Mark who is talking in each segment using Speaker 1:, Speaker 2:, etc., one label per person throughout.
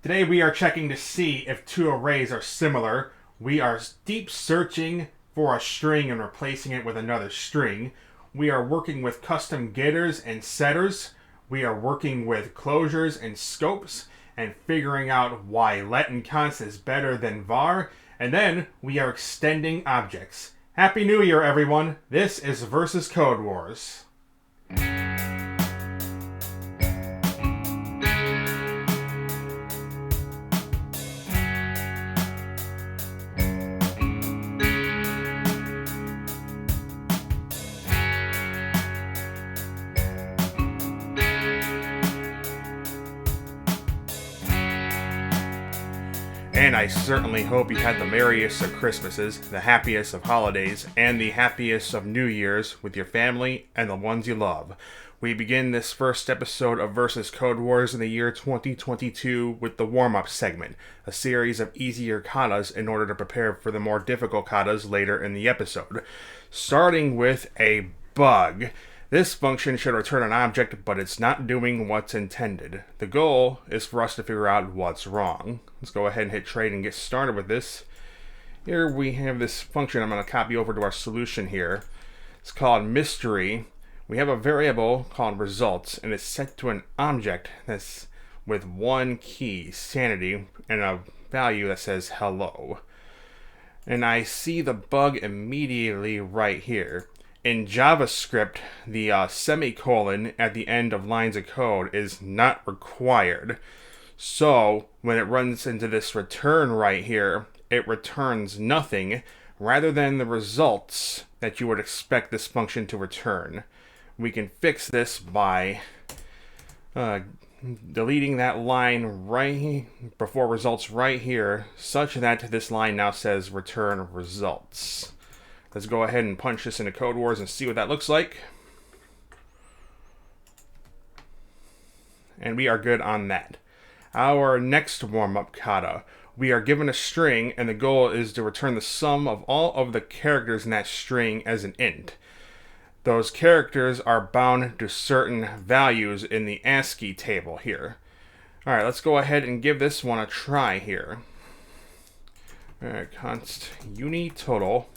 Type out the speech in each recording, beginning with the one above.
Speaker 1: Today we are checking to see if two arrays are similar. We are deep searching for a string and replacing it with another string. We are working with custom getters and setters. We are working with closures and scopes and figuring out why let and const is better than var. And then we are extending objects. Happy New Year, everyone. This is Versus Codewars. And I certainly hope you had the merriest of Christmases, the happiest of holidays, and the happiest of New Year's with your family and the ones you love. We begin this first episode of Versus Codewars in the year 2022 with the warm-up segment, a series of easier katas in order to prepare for the more difficult katas later in the episode. Starting with a bug. This function should return an object, but it's not doing what's intended. The goal is for us to figure out what's wrong. Let's go ahead and hit trade and get started with this. Here we have this function I'm going to copy over to our solution here. It's called mystery. We have a variable called results, and it's set to an object that's with one key, sanity, and a value that says hello. And I see the bug immediately right here. In JavaScript, the semicolon at the end of lines of code is not required. So, when it runs into this return right here, it returns nothing rather than the results that you would expect this function to return. We can fix this by deleting that line right before results right here, such that this line now says return results. Let's go ahead and punch this into Codewars and see what that looks like. And we are good on that. Our next warm-up kata. We are given a string, and the goal is to return the sum of all of the characters in that string as an int. Those characters are bound to certain values in the ASCII table here. Alright, let's go ahead and give this one a try here. Alright, const total.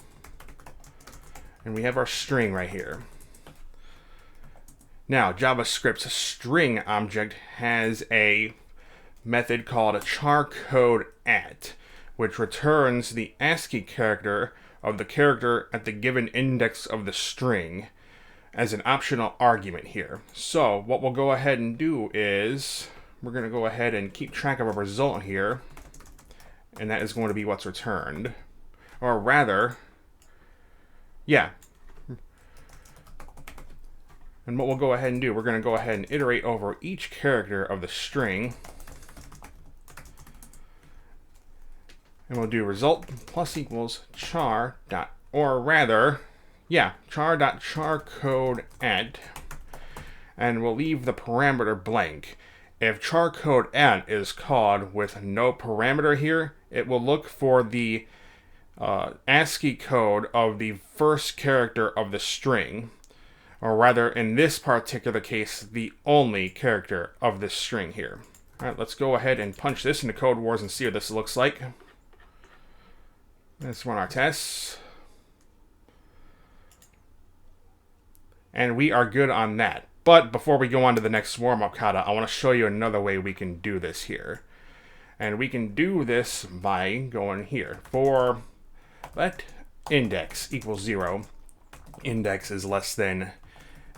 Speaker 1: And we have our string right here. Now, JavaScript's string object has a method called a charCodeAt, which returns the ASCII character of the character at the given index of the string as an optional argument here. So, what we'll go ahead and do is, we're going to go ahead and keep track of a result here, and that is going to be what's returned. Or rather, yeah. And what we'll go ahead and do, we're going to go ahead and iterate over each character of the string. And we'll do result plus equals char.charCodeAt. And we'll leave the parameter blank. If charCodeAt is called with no parameter here, it will look for the ASCII code of the first character of the string, or rather, in this particular case, the only character of this string here. Alright, let's go ahead and punch this into Codewars and see what this looks like. Let's run our tests. And we are good on that. But before we go on to the next warm-up kata, I want to show you another way we can do this here. And we can do this by going here. For let index equals 0, index is less than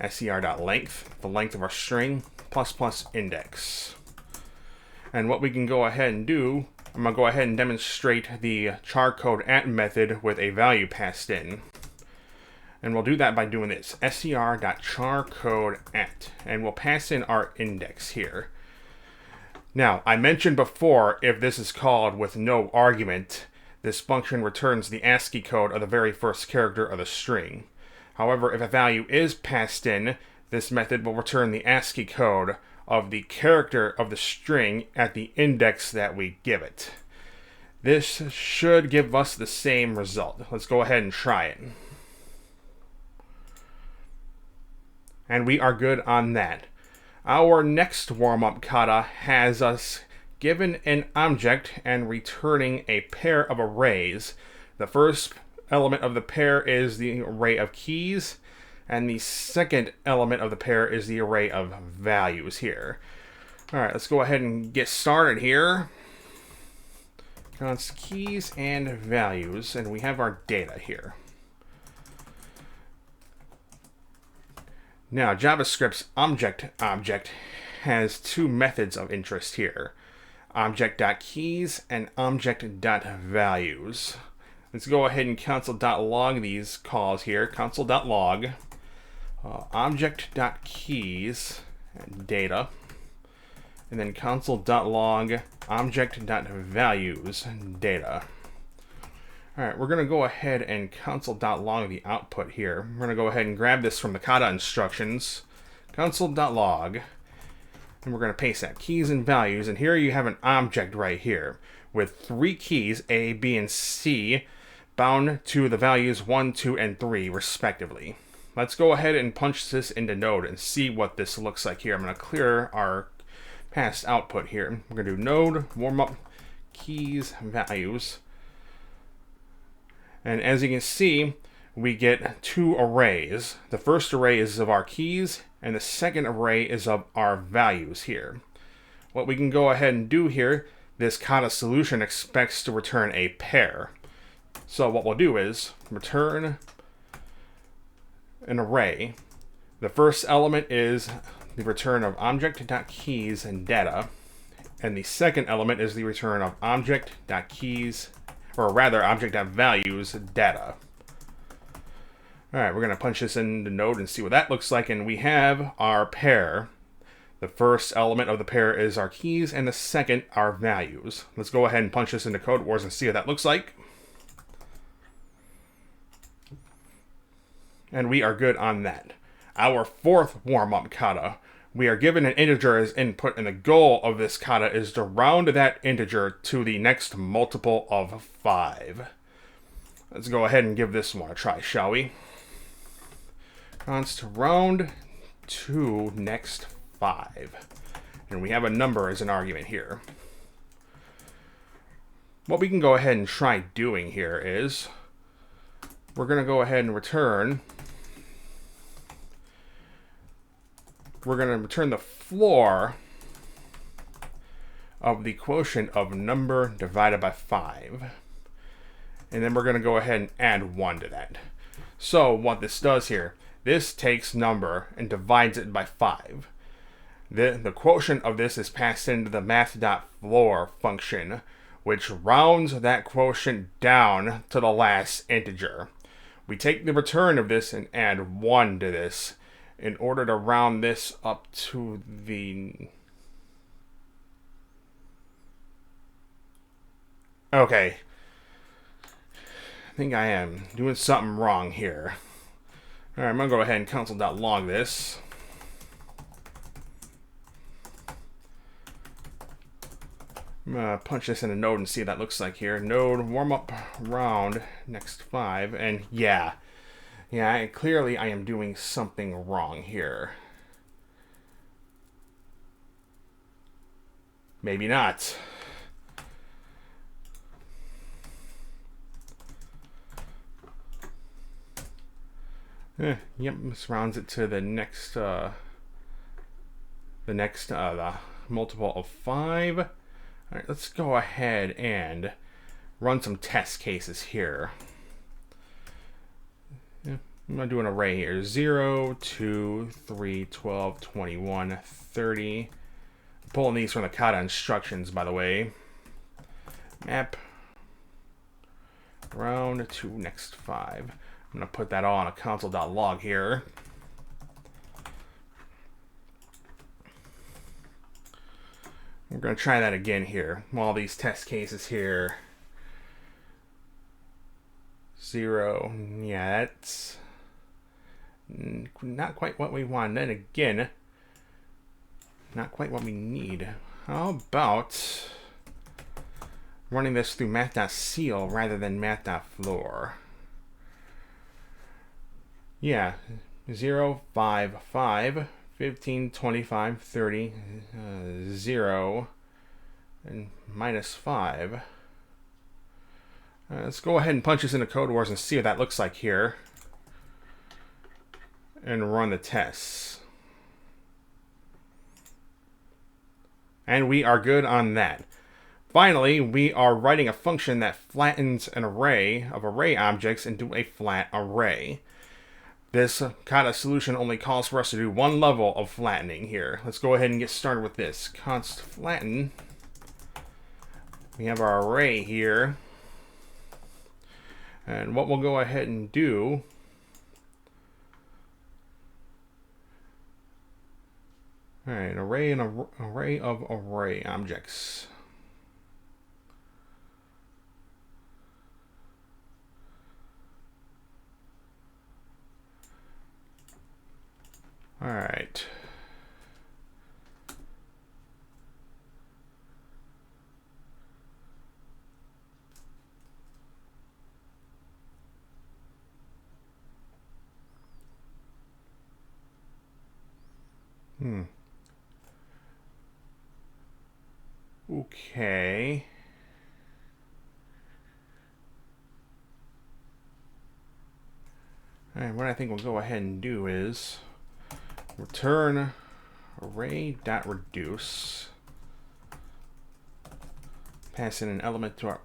Speaker 1: ser.length, the length of our string, plus index. And what we can go ahead and do, I'm going to go ahead and demonstrate the charCodeAt method with a value passed in. And we'll do that by doing this, ser.charCodeAt, and we'll pass in our index here. Now, I mentioned before, if this is called with no argument, this function returns the ASCII code of the very first character of the string. However, if a value is passed in, this method will return the ASCII code of the character of the string at the index that we give it. This should give us the same result. Let's go ahead and try it. And we are good on that. Our next warm-up kata has us given an object and returning a pair of arrays. The first element of the pair is the array of keys, and the second element of the pair is the array of values here. All right, let's go ahead and get started here. Const keys and values, and we have our data here. Now, JavaScript's object has two methods of interest here, object.keys and object.values. Let's go ahead and console.log these calls here. Console.log object.keys and data, and then console.log object.values data. All right, we're going to go ahead and console.log the output here. We're going to go ahead and grab this from the Kata instructions, console.log, and we're going to paste that keys and values. And here you have an object right here with three keys, A, B, and C, bound to the values 1, 2, and 3, respectively. Let's go ahead and punch this into Node and see what this looks like here. I'm going to clear our past output here. We're going to do node, warm-up, keys, values. And as you can see, we get two arrays. The first array is of our keys, and the second array is of our values here. What we can go ahead and do here, this Kata solution expects to return a pair. So what we'll do is return an array. The first element is the return of object.keys and data, and the second element is the return of object.keys, or rather object.values data. Alright, we're going to punch this into Node and see what that looks like, and we have our pair. The first element of the pair is our keys, and the second our values. Let's go ahead and punch this into Codewars and see what that looks like. And we are good on that. Our fourth warm-up kata. We are given an integer as input, and the goal of this kata is to round that integer to the next multiple of 5. Let's go ahead and give this one a try, shall we? Const round to next 5. And we have a number as an argument here. What we can go ahead and try doing here is we're going to go ahead and return the floor of the quotient of number divided by 5. And then we're going to go ahead and add 1 to that. So what this does here, this takes number and divides it by 5. The quotient of this is passed into the math.floor function, which rounds that quotient down to the last integer. We take the return of this and add 1 to this in order to round this up to the... Okay. I think I am doing something wrong here. Alright, I'm going to go ahead and console.log this. I'm going to punch this in a Node and see what that looks like here. Node, warm-up, round, next 5, and yeah, clearly I am doing something wrong here. Maybe not. Yep, this rounds it to the next the multiple of 5. All right, let's go ahead and run some test cases here. I'm going to do an array here. 0, 2, 3, 12, 21, 30. I'm pulling these from the Kata instructions, by the way. Map round to next 5. I'm going to put that all on a console.log here. We're going to try that again here. All these test cases here. 0. Yeah, that's not quite what we want. Then again, not quite what we need. How about running this through math.ceil rather than math.floor? Yeah, 0, 5, 5, 15, 25, 30, 0, and -5. Let's go ahead and punch this into Codewars and see what that looks like here. And run the tests. And we are good on that. Finally, we are writing a function that flattens an array of array objects into a flat array. This Kata solution only calls for us to do one level of flattening here. Let's go ahead and get started with this. Const flatten. We have our array here. And what we'll go ahead and do an array and an array of array objects. All right. Okay. And what I think we'll go ahead and do is return array.reduce. Pass in an element to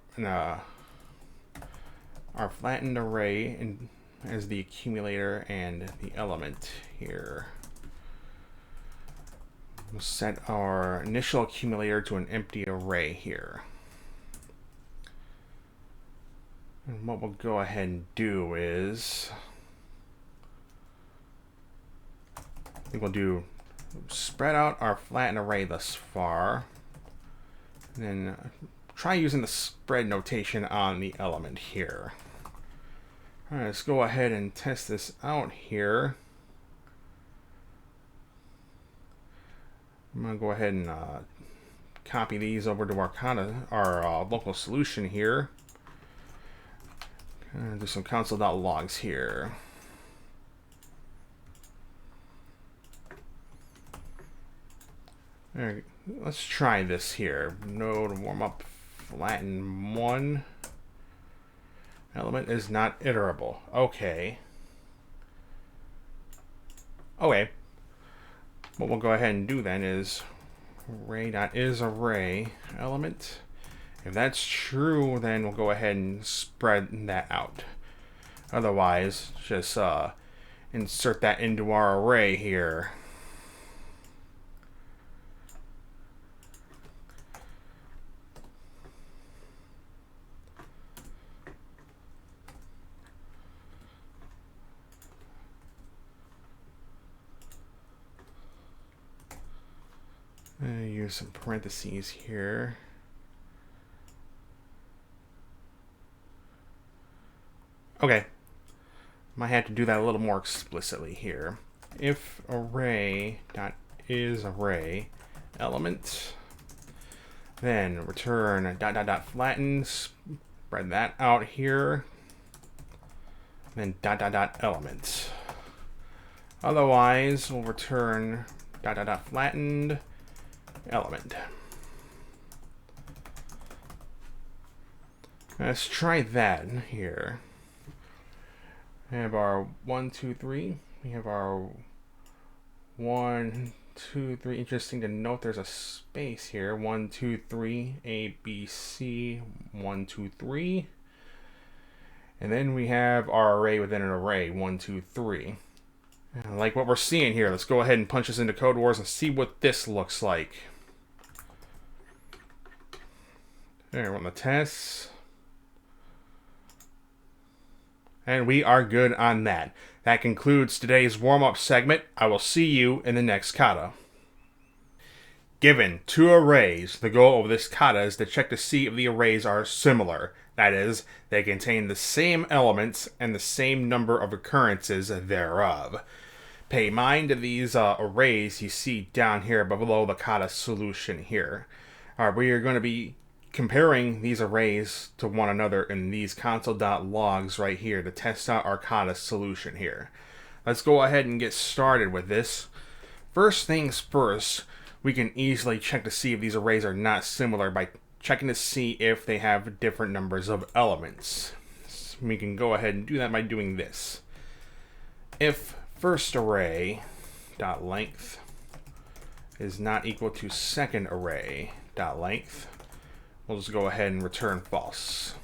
Speaker 1: our flattened array and as the accumulator and the element here. We'll set our initial accumulator to an empty array here. And what we'll go ahead and do is, I think we'll do spread out our flattened array thus far, and then try using the spread notation on the element here. All right, let's go ahead and test this out here. I'm gonna go ahead and copy these over to our local solution here. Do some console.logs here. All right, let's try this here. Node warm up flatten 1. Element is not iterable. Okay. Okay. What we'll go ahead and do then is array.isArray element. If that's true, then we'll go ahead and spread that out. Otherwise, just insert that into our array here. Use some parentheses here. Okay, might have to do that a little more explicitly here. If array.isArray element, then return ..flatten, spread that out here, then ..element. Otherwise, we'll return ..flattened element. Let's try that here. We have our 1, 2, 3. We have our 1, 2, 3. Interesting to note there's a space here. 1, 2, 3. A, B, C. 1, 2, 3. And then we have our array within an array. 1, 2, 3. And like what we're seeing here, let's go ahead and punch this into Codewars and see what this looks like. There, run the tests. And we are good on that. That concludes today's warm-up segment. I will see you in the next kata. Given two arrays, the goal of this kata is to check to see if the arrays are similar. That is, they contain the same elements and the same number of occurrences thereof. Pay mind to these arrays you see down here below the kata solution here. We are going to be comparing these arrays to one another in these console.logs right here to test out our Kata solution here. Let's go ahead and get started with this. First things first, we can easily check to see if these arrays are not similar by checking to see if they have different numbers of elements. So we can go ahead and do that by doing this. If first array dot length is not equal to second array dot length, we'll just go ahead and return false.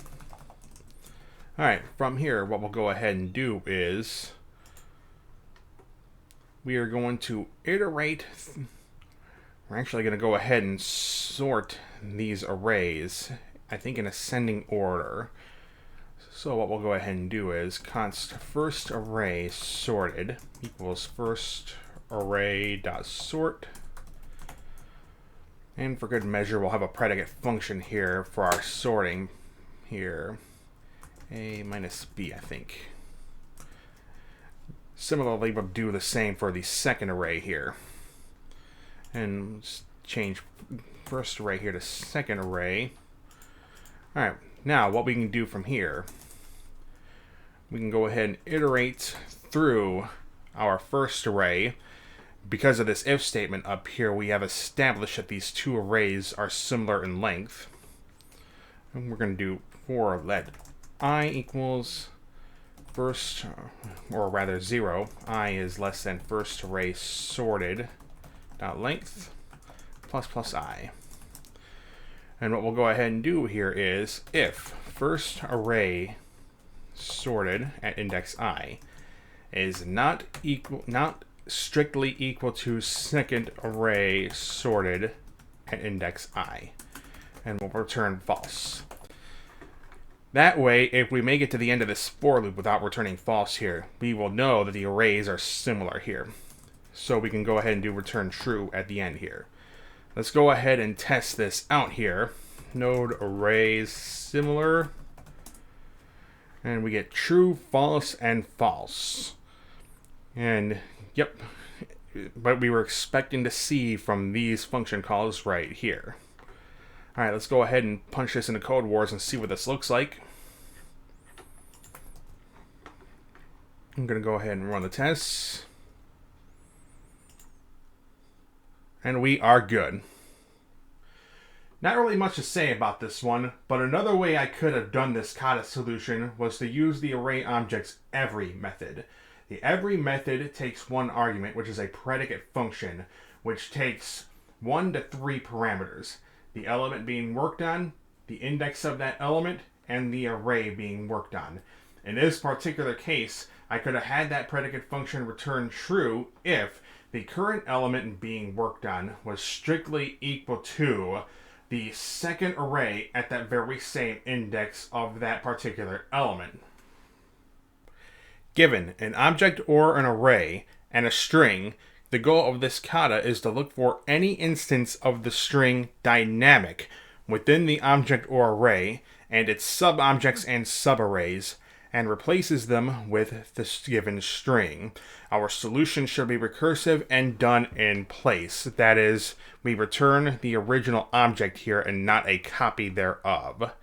Speaker 1: Alright, from here, what we'll go ahead and do is we are going to iterate. We're actually going to go ahead and sort these arrays, I think in ascending order. So what we'll go ahead and do is const first array sorted equals first array dot sort. And for good measure, we'll have a predicate function here for our sorting here. A minus B, I think. Similarly, we'll do the same for the second array here. And let's change first array here to second array. Alright, now what we can do from here, we can go ahead and iterate through our first array. Because of this if statement up here, we have established that these two arrays are similar in length. And we're going to do for let I equals first, or rather 0, I is less than first array sorted dot length plus I. And what we'll go ahead and do here is if first array sorted at index I is not strictly equal to second array sorted at index I, and we'll return false. That way, if we make it to the end of this for loop without returning false here, we will know that the arrays are similar here. So we can go ahead and do return true at the end here. Let's go ahead and test this out here. Node arrays similar. And we get true, false, and false. And yep, but we were expecting to see from these function calls right here. Alright, let's go ahead and punch this into Codewars and see what this looks like. I'm going to go ahead and run the tests. And we are good. Not really much to say about this one, but another way I could have done this Kata solution was to use the array object's every method. The every method takes one argument, which is a predicate function, which takes 1 to 3 parameters. The element being worked on, the index of that element, and the array being worked on. In this particular case, I could have had that predicate function return true if the current element being worked on was strictly equal to the second array at that very same index of that particular element. Given an object or an array and a string, the goal of this kata is to look for any instance of the string dynamic within the object or array and its sub-objects and sub-arrays, and replaces them with the given string. Our solution should be recursive and done in place. That is, we return the original object here and not a copy thereof.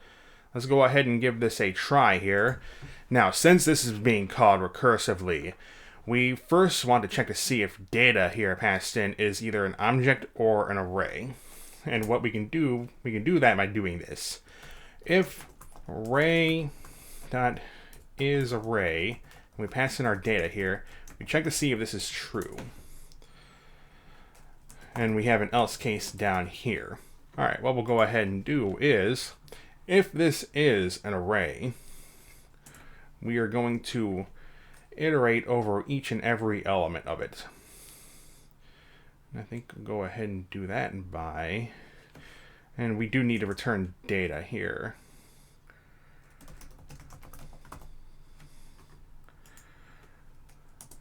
Speaker 1: Let's go ahead and give this a try here. Now, since this is being called recursively, we first want to check to see if data here passed in is either an object or an array. And what we can do that by doing this. If array dot is array, and we pass in our data here, we check to see if this is true. And we have an else case down here. Alright, what we'll go ahead and do is, if this is an array, we are going to iterate over each and every element of it. And I think we'll go ahead and do that and we do need to return data here.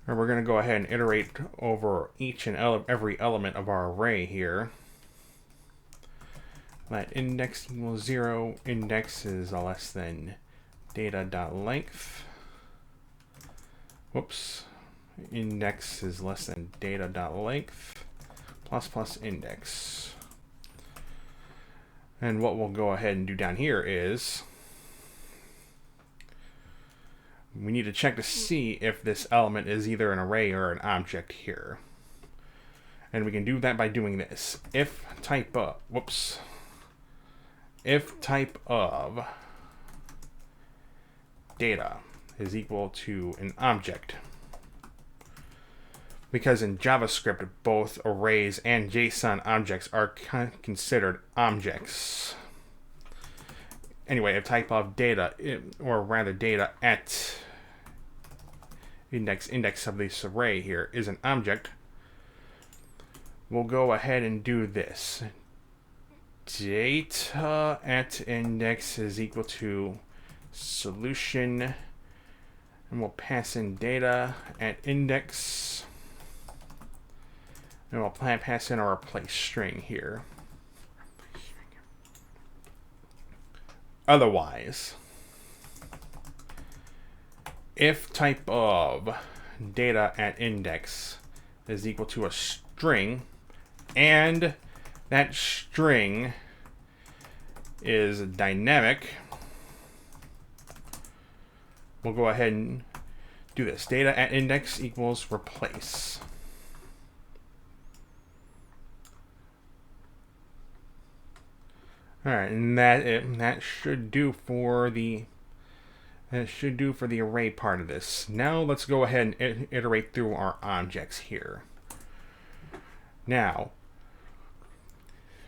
Speaker 1: And we're going to go ahead and iterate over each and every element of our array here. Let index equals 0, index is less than data.length. Whoops. Index is less than data.length plus index. And what we'll go ahead and do down here is we need to check to see if this element is either an array or an object here. And we can do that by doing this. If type of data is equal to an object. Because in JavaScript, both arrays and JSON objects are considered objects. Anyway, if type of data, or rather data at index of this array here is an object, we'll go ahead and do this. Data at index is equal to solution, and we'll pass in data at index, and we'll pass in our replace string here. Otherwise, if type of data at index is equal to a string, and that string is dynamic, we'll go ahead and do this. Data at index equals replace. All right, and that should do for the array part of this. Now let's go ahead and iterate through our objects here. Now,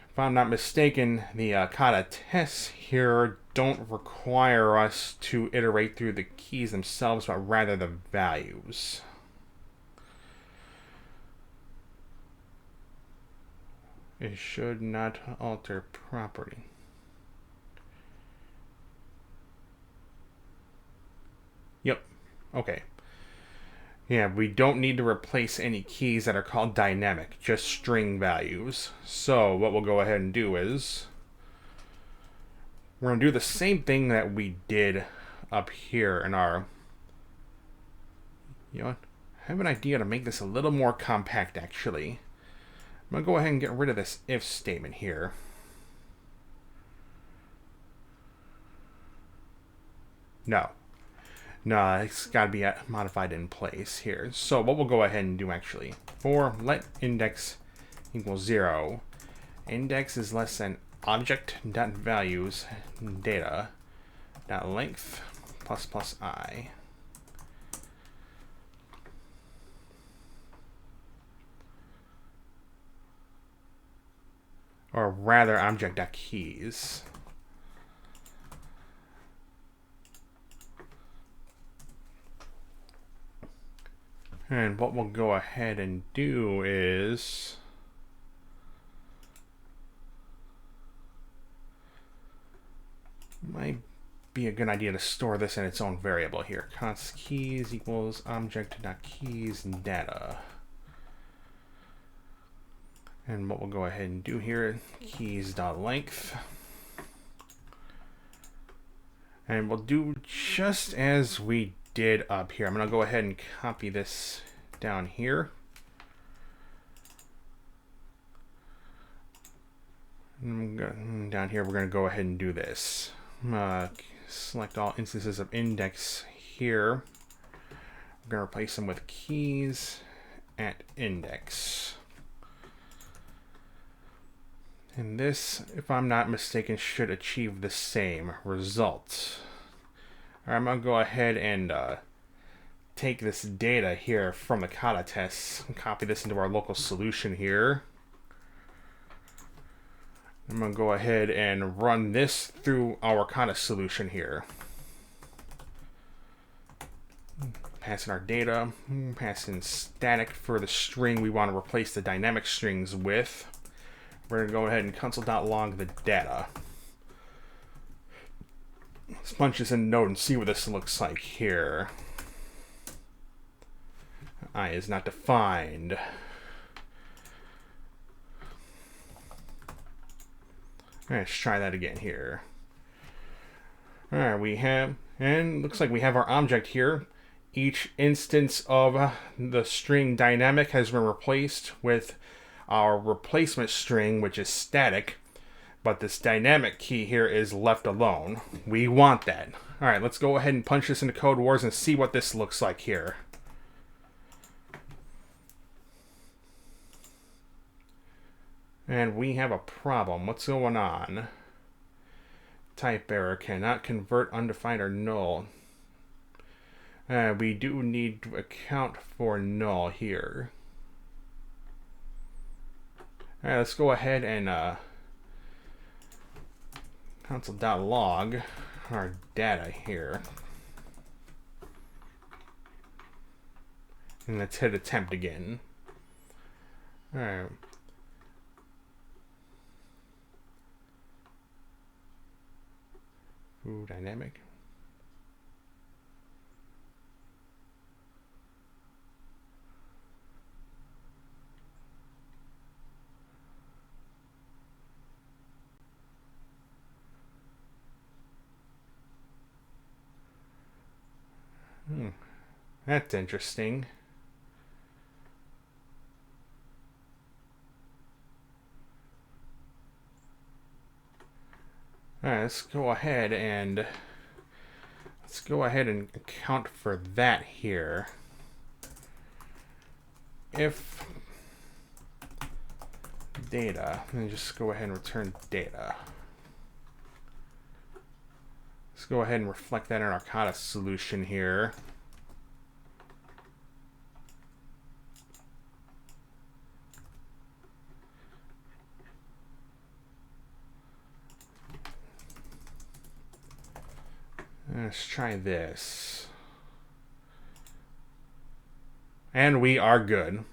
Speaker 1: if I'm not mistaken, the Kata tests here don't require us to iterate through the keys themselves, but rather the values. It should not alter property. Yep. Okay. Yeah, we don't need to replace any keys that are called dynamic, just string values. So what we'll go ahead and do is we're going to do the same thing that we did up here in our... You know what? I have an idea to make this a little more compact, actually. I'm going to go ahead and get rid of this if statement here. No, it's got to be modified in place here. So what we'll go ahead and do actually, for let index equals 0, index is less than object.values data.length plus I. Or rather, object.keys. And what we'll go ahead and do is might be a good idea to store this in its own variable here. Const keys equals object.keys data. And what we'll go ahead and do here, keys.length. And we'll do just as we did up here. I'm going to go ahead and copy this down here. Down here, we're going to go ahead and do this. Select all instances of index here. We're going to replace them with keys at index. And this, if I'm not mistaken, should achieve the same result. All right, I'm going to go ahead and take this data here from the Kata tests and copy this into our local solution here. I'm going to go ahead and run this through our Kata solution here. Pass in our data, pass in static for the string we want to replace the dynamic strings with. We're going to go ahead and console.log the data. Let's punch this in Node and see what this looks like here. I is not defined. All right, let's try that again here. All right, we have, and looks like we have our object here. Each instance of the string dynamic has been replaced with our replacement string, which is static, but this dynamic key here is left alone. We want that. All right, let's go ahead and punch this into Codewars and see what this looks like here. And we have a problem. What's going on? Type error, cannot convert undefined or null. We do need to account for null here. Alright, let's go ahead and console.log our data here. And let's hit attempt again. Alright. Ooh, dynamic. That's interesting. Alright, let's go ahead and account for that here. If data, and just go ahead and return data. Let's go ahead and reflect that in our Kata solution here. Let's try this. And we are good.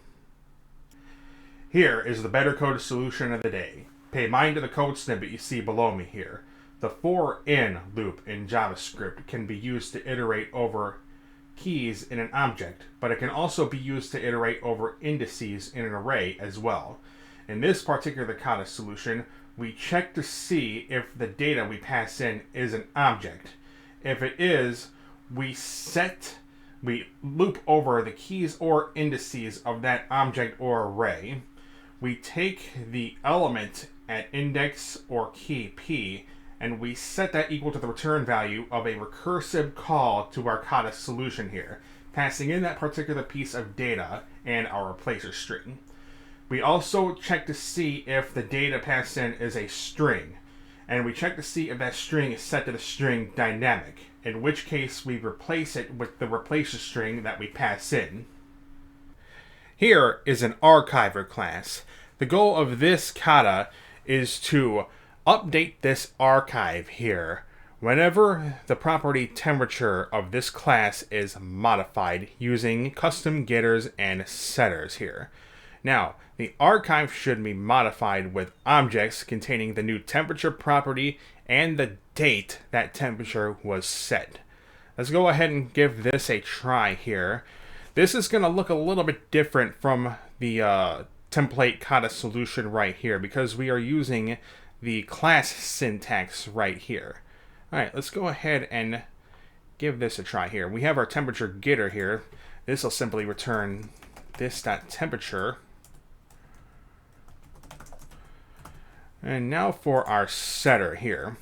Speaker 1: Here is the better code solution of the day. Pay mind to the code snippet you see below me here. The for in loop in JavaScript can be used to iterate over keys in an object, but it can also be used to iterate over indices in an array as well. In this particular Kata solution, we check to see if the data we pass in is an object. If it is, we loop over the keys or indices of that object or array. We take the element at index or key p, and we set that equal to the return value of a recursive call to our Kata solution here, passing in that particular piece of data and our replacer string. We also check to see if the data passed in is a string, and we check to see if that string is set to the string dynamic, in which case we replace it with the replacer string that we pass in. Here is an archiver class. The goal of this Kata is to update this archive here whenever the property temperature of this class is modified using custom getters and setters here. Now, the archive should be modified with objects containing the new temperature property and the date that temperature was set. Let's go ahead and give this a try here. This is going to look a little bit different from the template Kata solution right here because we are using the class syntax right here. Alright, let's go ahead and give this a try here. We have our temperature getter here. This will simply return this.temperature. And now for our setter here.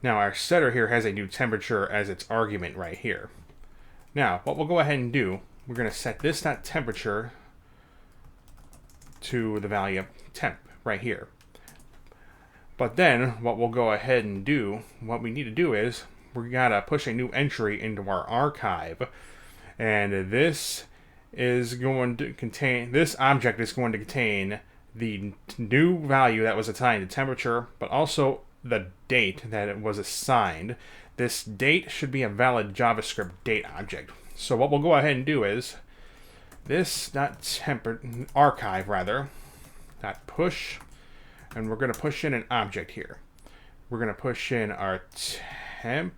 Speaker 1: Now our setter here has a new temperature as its argument right here. Now what we'll go ahead and do, we're going to set this.temperature to the value of temp right here. But then what we'll go ahead and do, what we need to do is we gotta push a new entry into our archive, and this is going to contain, this object is going to contain the new value that was assigned to temperature, but also the date that it was assigned. This date should be a valid JavaScript date object. So what we'll go ahead and do is archive push, and we're going to push in an object here. We're going to push in our temperature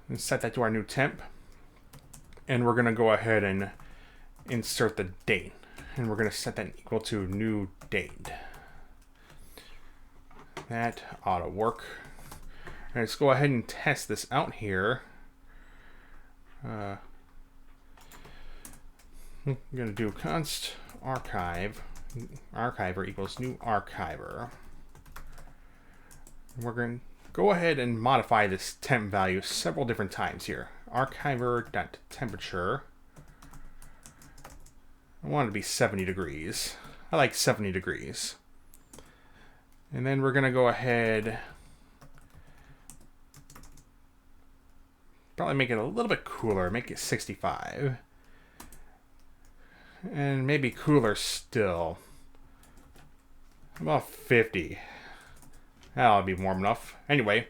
Speaker 1: and set that to our new temp. And we're going to go ahead and insert the date. And we're going to set that equal to new date. That ought to work. All right, let's go ahead and test this out here. I'm going to do const archiver equals new archiver. We're going to go ahead and modify this temp value several different times here. Archiver.temperature. I want it to be 70 degrees. I like 70 degrees. And then we're going to go ahead, probably make it a little bit cooler, make it 65. And maybe cooler still. About 50. That'll be warm enough. Anyway,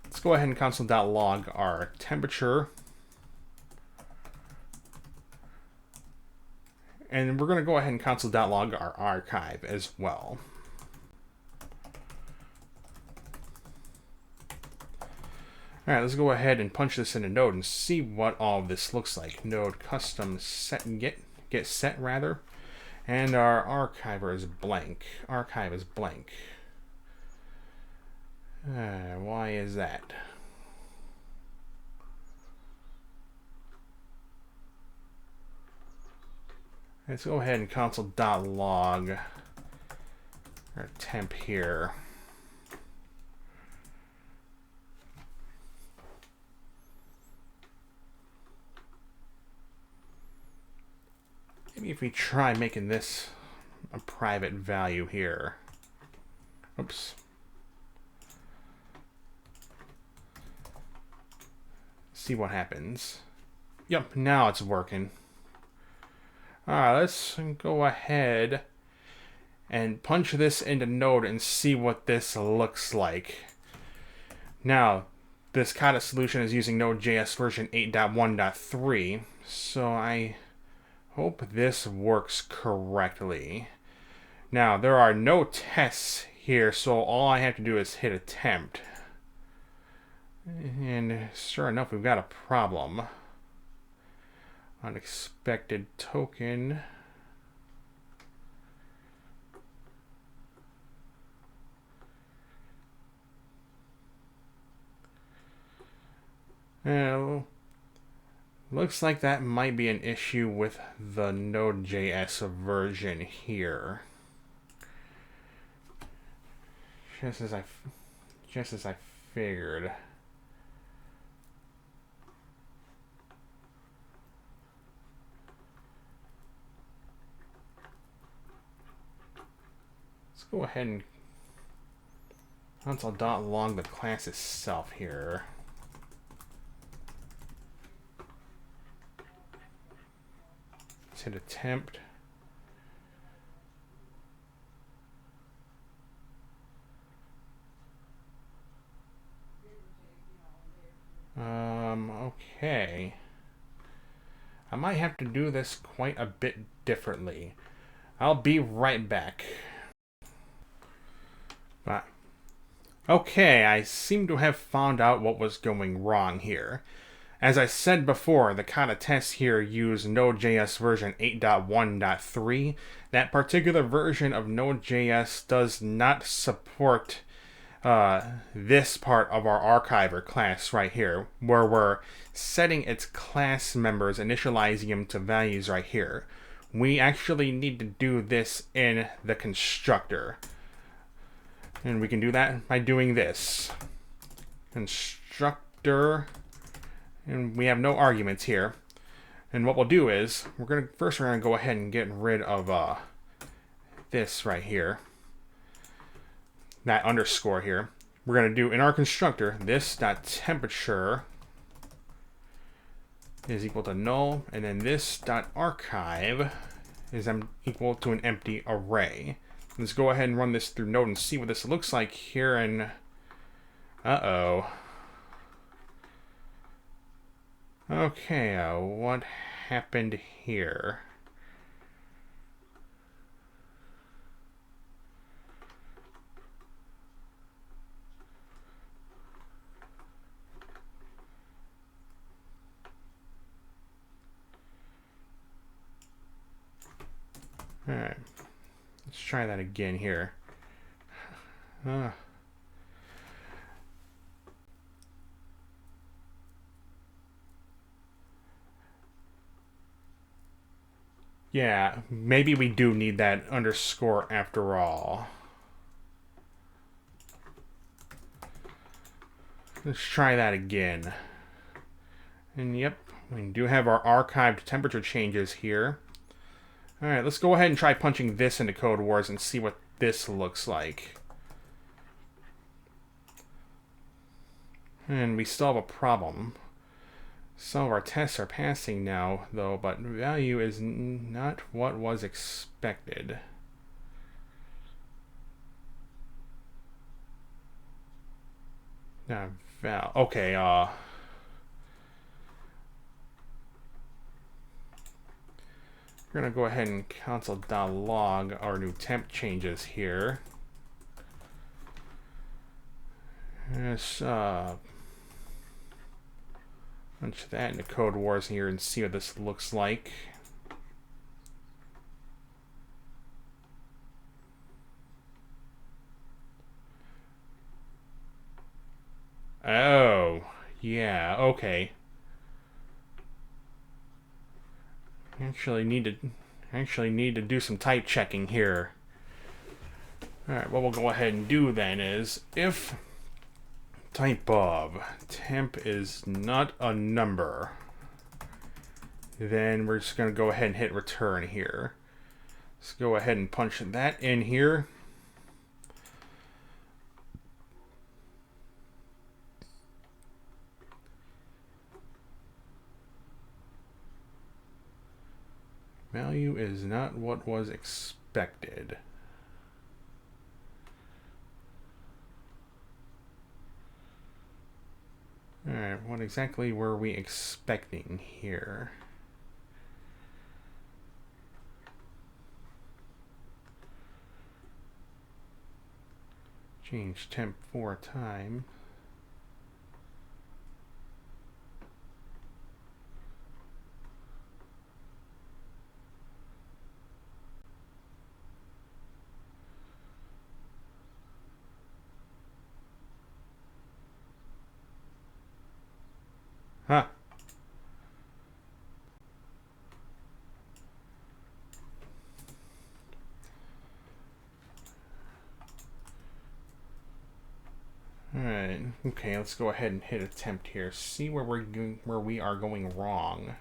Speaker 1: let's go ahead and console.log our temperature. And we're going to go ahead and console.log our archive as well. Alright, let's go ahead and punch this into Node and see what all of this looks like. Node custom set get set rather. And our archiver is blank. Archive is blank. Why is that? Let's go ahead and console.log our temp here. Maybe if we try making this a private value here. Oops. See what happens. Yep, now it's working. Alright, let's go ahead and punch this into Node and see what this looks like. Now, this Kata solution is using Node.js version 8.1.3, so I hope this works correctly. Now, there are no tests here, so all I have to do is hit attempt. And sure enough, we've got a problem. Unexpected token. Now, looks like that might be an issue with the Node.js version here. Just as I figured. Let's go ahead and console.log the class itself here. Let's hit attempt. Okay. I might have to do this quite a bit differently. I'll be right back. But, okay, I seem to have found out what was going wrong here. As I said before, the Kata tests here use Node.js version 8.1.3. That particular version of Node.js does not support this part of our archiver class right here, where we're setting its class members, initializing them to values right here. We actually need to do this in the constructor. And we can do that by doing this. Constructor, and we have no arguments here. And what we'll do is, we're gonna go ahead and get rid of this right here. That underscore here. We're going to do in our constructor this.temperature is equal to null, and then this.archive is equal to an empty array. Let's go ahead and run this through Node and see what this looks like here. And uh-oh. Okay, what happened here? Alright, let's try that again here. Yeah, maybe we do need that underscore after all. Let's try that again. And yep, we do have our archived temperature changes here. Alright, let's go ahead and try punching this into Codewars and see what this looks like. And we still have a problem. Some of our tests are passing now, though, but value is not what was expected. Okay, we're gonna go ahead and console.log our new temp changes here. Let's punch that into Codewars here and see what this looks like. Oh, yeah, okay. Actually need to do some type checking here. Alright, what we'll go ahead and do then is if type of temp is not a number, then we're just going to go ahead and hit return here. Let's go ahead and punch that in here. Value is not what was expected. Alright, what exactly were we expecting here? Change temp 4 times. Huh. Alright, okay, let's go ahead and hit attempt here. See where we are going wrong.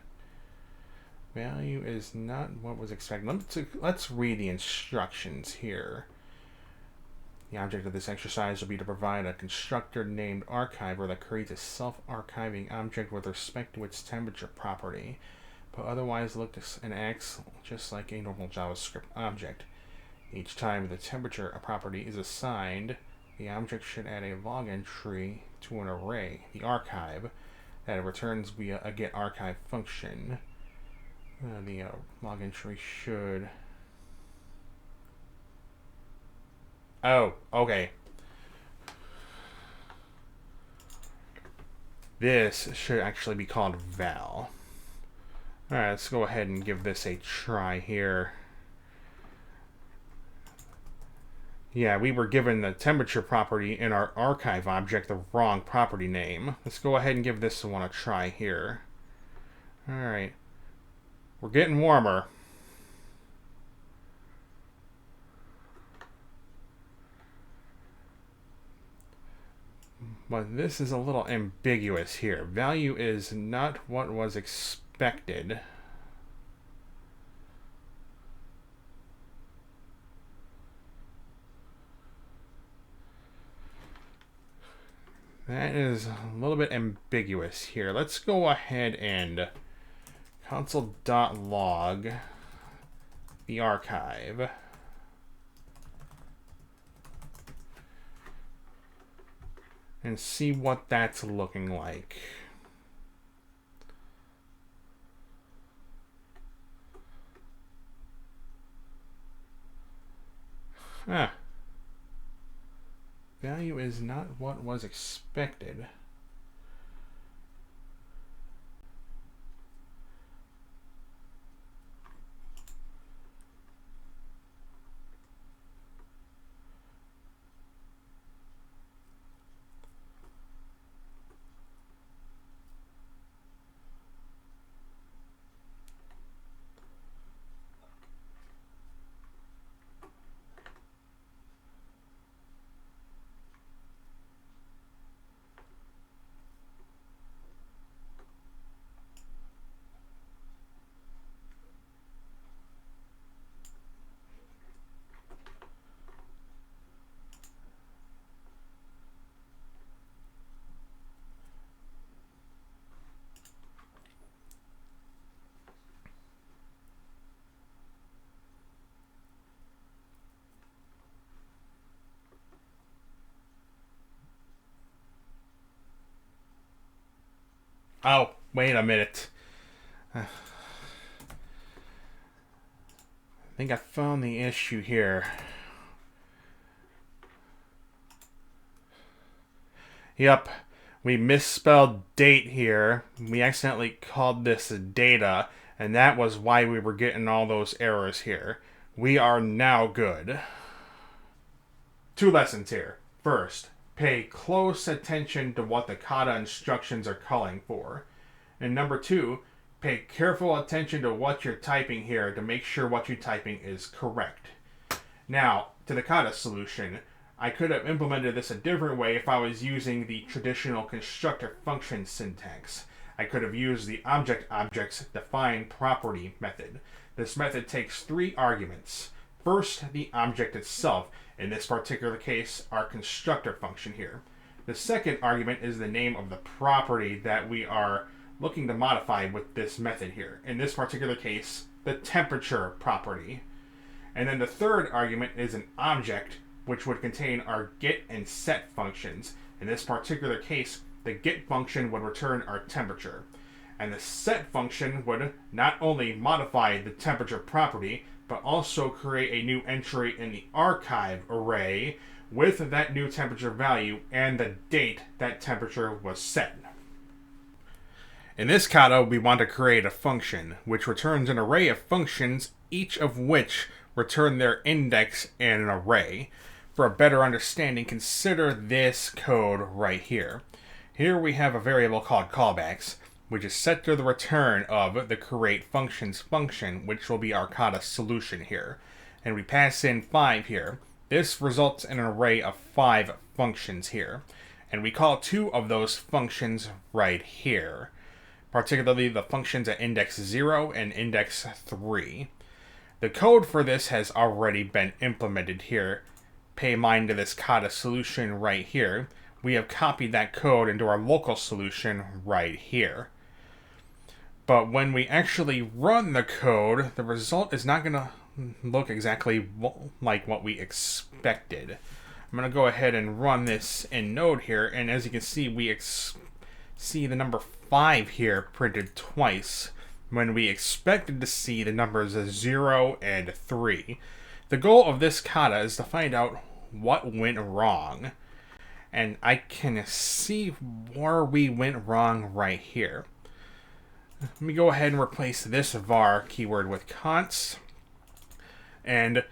Speaker 1: Value is not what was expected. Let's read the instructions here. The object of this exercise will be to provide a constructor named archiver that creates a self-archiving object with respect to its temperature property, but otherwise looks and acts just like a normal JavaScript object. Each time the temperature property is assigned, the object should add a log entry to an array, the archive, that it returns via a getArchive function. The log entry should... Oh, okay. This should actually be called val. Alright, let's go ahead and give this a try here. Yeah, we were given the temperature property in our archive object the wrong property name. Let's go ahead and give this one a try here. Alright. We're getting warmer. But this is a little ambiguous here. Value is not what was expected. That is a little bit ambiguous here. Let's go ahead and console.log the archive. And see what that's looking like. Ah. Value is not what was expected. Oh, wait a minute. I think I found the issue here. Yep, we misspelled date here. We accidentally called this data, and that was why we were getting all those errors here. We are now good. 2 lessons here. First, pay close attention to what the Kata instructions are calling for. And number 2, pay careful attention to what you're typing here to make sure what you're typing is correct. Now, to the Kata solution, I could have implemented this a different way if I was using the traditional constructor function syntax. I could have used the object.assign property method. This method takes 3 arguments. First, the object itself, in this particular case, our constructor function here. The second argument is the name of the property that we are looking to modify with this method here. In this particular case, the temperature property. And then the third argument is an object, which would contain our get and set functions. In this particular case, the get function would return our temperature. And the set function would not only modify the temperature property, but also create a new entry in the archive array with that new temperature value and the date that temperature was set. In this kata, we want to create a function, which returns an array of functions, each of which return their index in an array. For a better understanding, consider this code right here. Here we have a variable called callbacks, which is set to the return of the create functions function, which will be our kata solution here. And we pass in 5 here. This results in an array of 5 functions here. And we call 2 of those functions right here, particularly the functions at index 0 and index 3. The code for this has already been implemented here. Pay mind to this kata solution right here. We have copied that code into our local solution right here. But when we actually run the code, the result is not going to look exactly like what we expected. I'm going to go ahead and run this in Node here, and as you can see, we see the number 5 here printed twice when we expected to see the numbers 0 and 3. The goal of this kata is to find out what went wrong. And I can see where we went wrong right here. Let me go ahead and replace this var keyword with const. And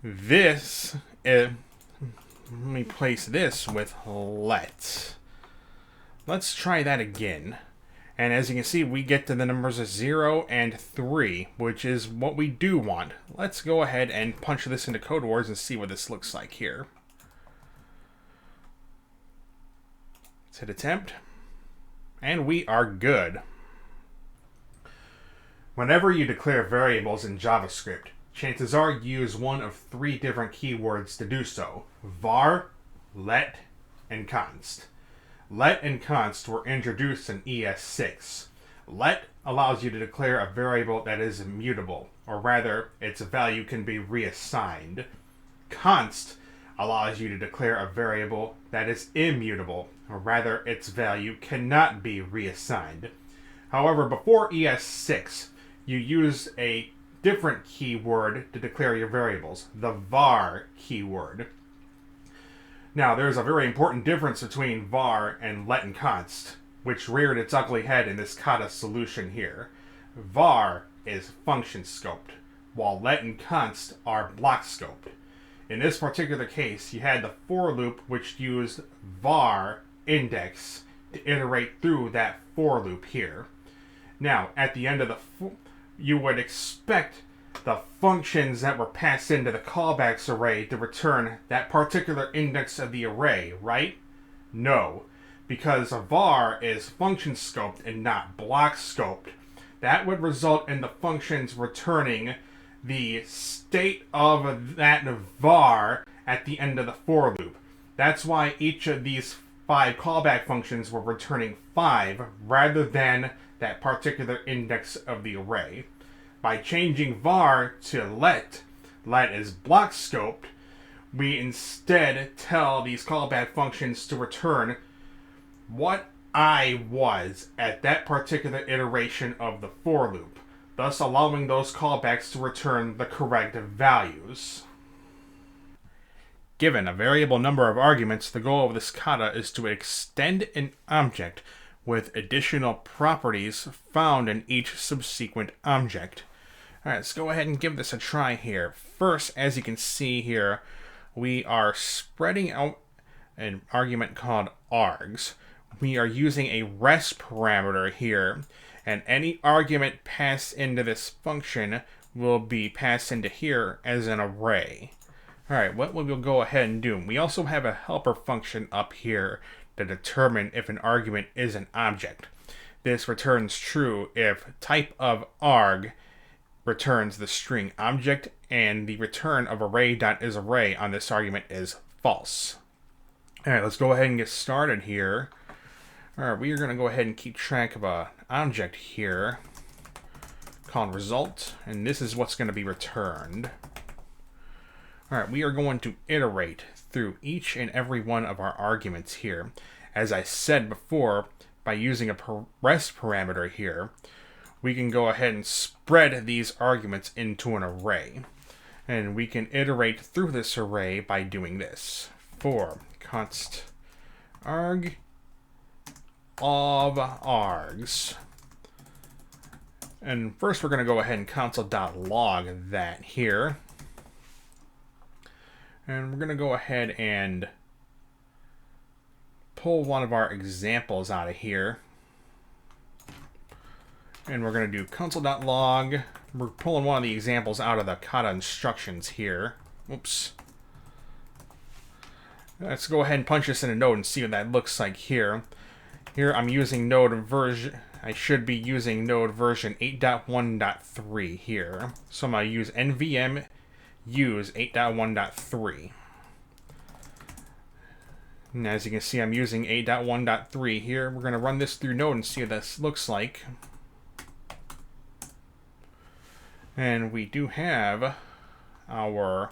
Speaker 1: this, let me place this with let. Let's try that again. And as you can see, we get to the numbers 0 and 3, which is what we do want. Let's go ahead and punch this into Codewars and see what this looks like here. Let's hit attempt. And we are good. Whenever you declare variables in JavaScript, chances are you use one of 3 different keywords to do so: var, let, and const. Let and const were introduced in ES6. Let allows you to declare a variable that is immutable, or rather, its value can be reassigned. Const allows you to declare a variable that is immutable, or rather, its value cannot be reassigned. However, before ES6, you used a different keyword to declare your variables, the var keyword. Now, there's a very important difference between var and let and const, which reared its ugly head in this kata solution here. Var is function scoped, while let and const are block scoped. In this particular case, you had the for loop, which used var index to iterate through that for loop here. Now, at the end of you would expect the functions that were passed into the callbacks array to return that particular index of the array, right? No, because var is function scoped and not block scoped. That would result in the functions returning the state of that var at the end of the for loop. That's why each of these 5 callback functions were returning 5 rather than that particular index of the array. By changing var to let is block scoped, we instead tell these callback functions to return what I was at that particular iteration of the for loop, thus allowing those callbacks to return the correct values. Given a variable number of arguments, the goal of this kata is to extend an object with additional properties found in each subsequent object. Alright, let's go ahead and give this a try here. First, as you can see here, we are spreading out an argument called args. We are using a rest parameter here, and any argument passed into this function will be passed into here as an array. Alright, what we'll go ahead and do, we also have a helper function up here to determine if an argument is an object. This returns true if type of arg returns the string object and the return of array.isArray on this argument is false. Alright, let's go ahead and get started here. Alright, we are going to go ahead and keep track of an object here called result, and this is what's going to be returned. Alright, we are going to iterate through each and every one of our arguments here. As I said before, by using a rest parameter here, we can go ahead and spread these arguments into an array. And we can iterate through this array by doing this. For const arg of args. And first we're going to go ahead and console.log that here. And we're going to go ahead and pull one of our examples out of here. And we're going to do console.log. We're pulling one of the examples out of the Kata instructions here. Oops. Let's go ahead and punch this in a node and see what that looks like here. Here I'm using node version. I should be using node version 8.1.3 here. So I'm going to use nvm use 8.1.3. And as you can see, I'm using 8.1.3 here. We're going to run this through node and see what this looks like. And we do have our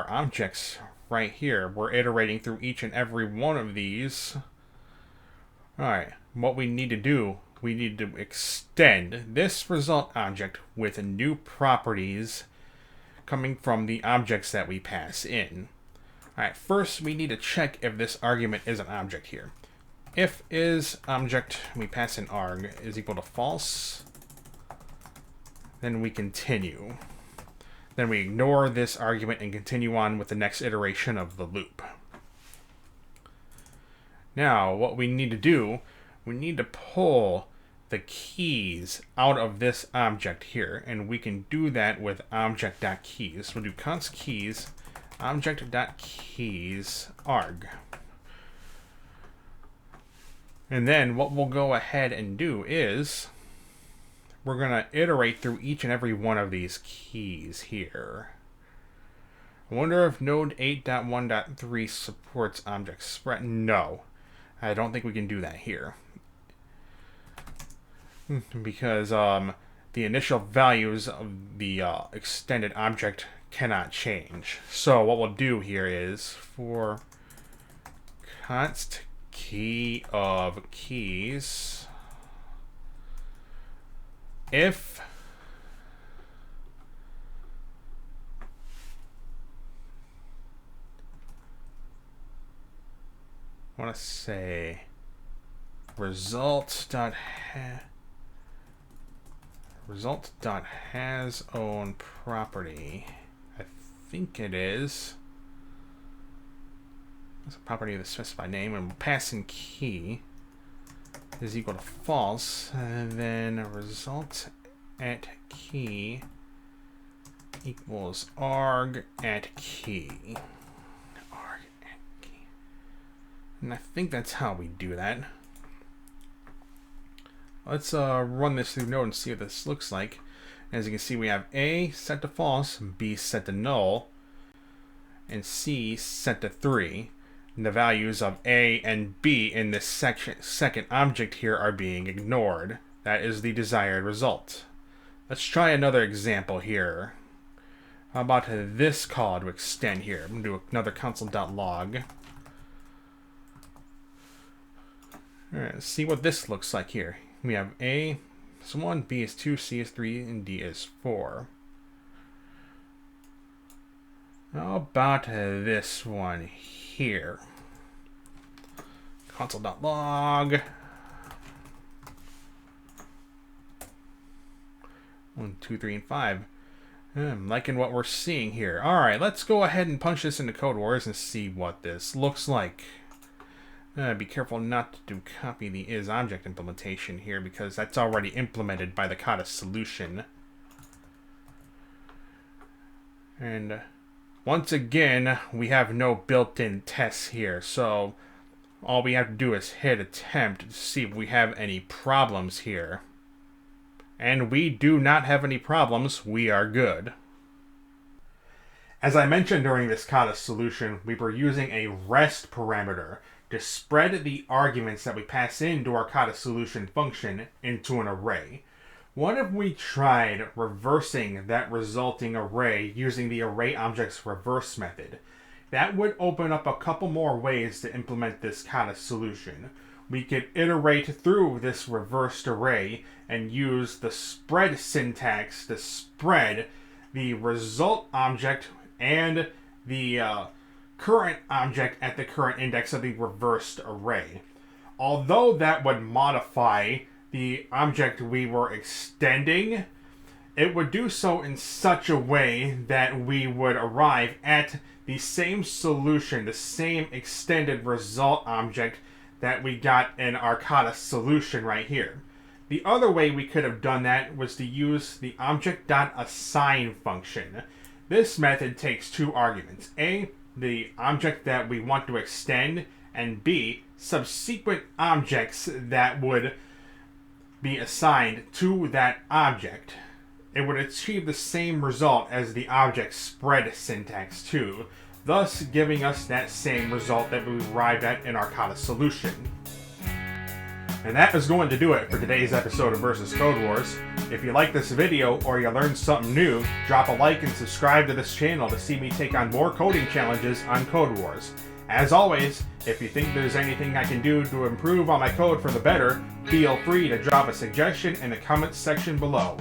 Speaker 1: objects right here. We're iterating through each and every one of these. Alright, what we need to do, we need to extend this result object with new properties coming from the objects that we pass in. Alright, first we need to check if this argument is an object here. If is object, we pass in arg, is equal to false. Then we continue. Then we ignore this argument and continue on with the next iteration of the loop. Now, what we need to do, we need to pull the keys out of this object here, and we can do that with object.keys. We'll do const keys, object.keys arg. And then what we'll go ahead and do is we're going to iterate through each and every one of these keys here. I wonder if node 8.1.3 supports object spread. No, I don't think we can do that here. Because the initial values of the extended object cannot change. So what we'll do here is for const key of keys, if I want to say result.has own property. I think it is. It's a property of the specified name, and we'll pass in key is equal to false, and then result at key equals arg at key. Arg at key. And I think that's how we do that. Let's run this through node and see what this looks like. As you can see, we have A set to false, B set to null, and C set to 3. And the values of A and B in this second object here are being ignored. That is the desired result. Let's try another example here. How about this call to extend here? I'm going to do another console.log. Alright, let's see what this looks like here. We have A is 1, B is 2, C is 3, and D is 4. How about this one here? Console.log. 1, 2, 3, and 5. I'm liking what we're seeing here. Alright, let's go ahead and punch this into Codewars and see what this looks like. Be careful not to copy the isObject implementation here, because that's already implemented by the Kata solution. And once again, we have no built-in tests here, so all we have to do is hit attempt to see if we have any problems here. And we do not have any problems. We are good. As I mentioned during this Kata solution, we were using a rest parameter to spread the arguments that we pass into our Kata solution function into an array. What if we tried reversing that resulting array using the arrayObjects reverse method? That would open up a couple more ways to implement this Kata solution. We could iterate through this reversed array and use the spread syntax to spread the result object and the current object at the current index of the reversed array. Although that would modify the object we were extending, it would do so in such a way that we would arrive at the same solution, the same extended result object that we got in our Kata solution right here. The other way we could have done that was to use the object.assign function. This method takes two arguments: A, the object that we want to extend, and B, subsequent objects that would be assigned to that object. It would achieve the same result as the object spread syntax too, thus giving us that same result that we arrived at in our Kata solution. And that is going to do it for today's episode of Versus Codewars. If you like this video or you learned something new, drop a like and subscribe to this channel to see me take on more coding challenges on Codewars. As always, if you think there's anything I can do to improve on my code for the better, feel free to drop a suggestion in the comments section below.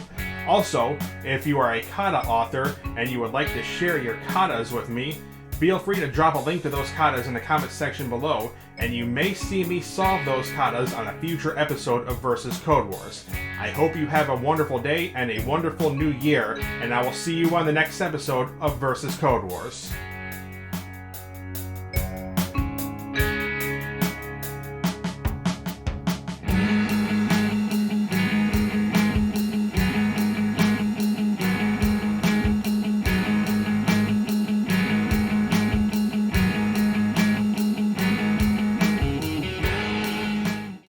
Speaker 1: Also, if you are a Kata author and you would like to share your katas with me, feel free to drop a link to those katas in the comments section below, and you may see me solve those katas on a future episode of Versus Codewars. I hope you have a wonderful day and a wonderful new year, and I will see you on the next episode of Versus Codewars.